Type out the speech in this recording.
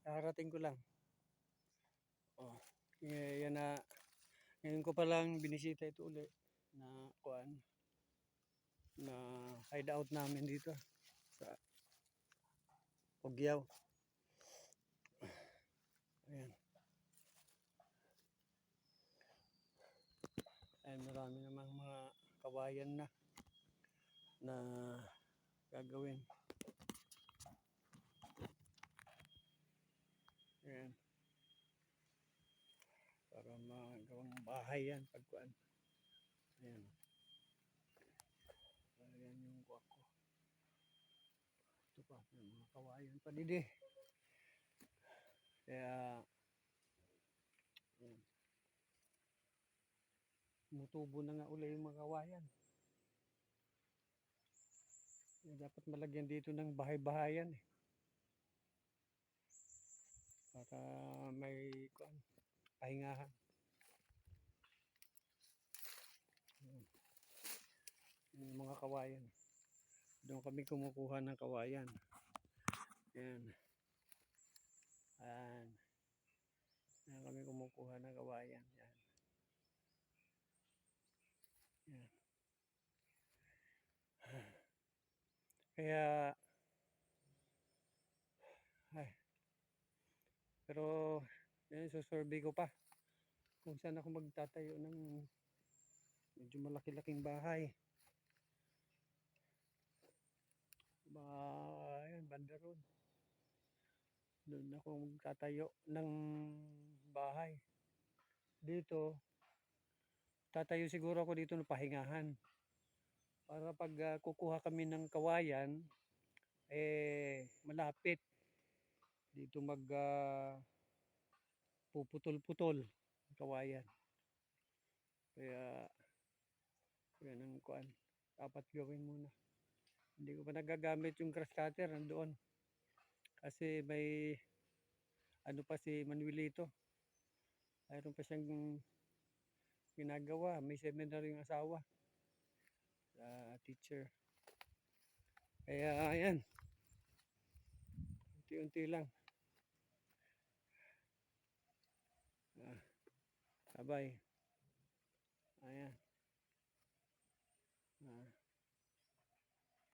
Kakarating ko lang. Oh, yan na. Ngayon ko pa lang binisita ito uli na kuan na hideout namin dito sa Pugyaw. Ayan. Ay marami namang mga kawayan na gagawin. Ayan. Para magawang bahay yan pagkuan. Ayan. Ayan yung kuha ko. Ito pa, may mga kawayan pa didi. Kaya ayan. Tumutubo na nga uli yung mga kawayan. Dapat malagyan dito ng bahay-bahayan eh. Para may kuan, pahingahan. Yung mga kawayan. Doon kami kumukuha ng kawayan. Ayan. Ayan. Ayan kami kumukuha ng kawayan. Ayan. Ayan. Kaya ay, pero yan, susurvey ko pa kung saan ako magtatayo ng medyo malaki-laking bahay. Ayan, banda road. Doon ako magtatayo ng bahay. Dito, tatayo siguro ako dito ng pahingahan. Para pag kukuha kami ng kawayan, malapit. Dito puputol-putol kawayan. Kaya, yan ang kuan. Dapat gawin muna. Hindi ko pa nagagamit yung grass cutter nandoon. Kasi may ano pa si Manuelito. Mayroon pa siyang ginagawa. May seminar yung asawa. Teacher. Kaya ayan. Unti-unti lang. Sabay. Ayan.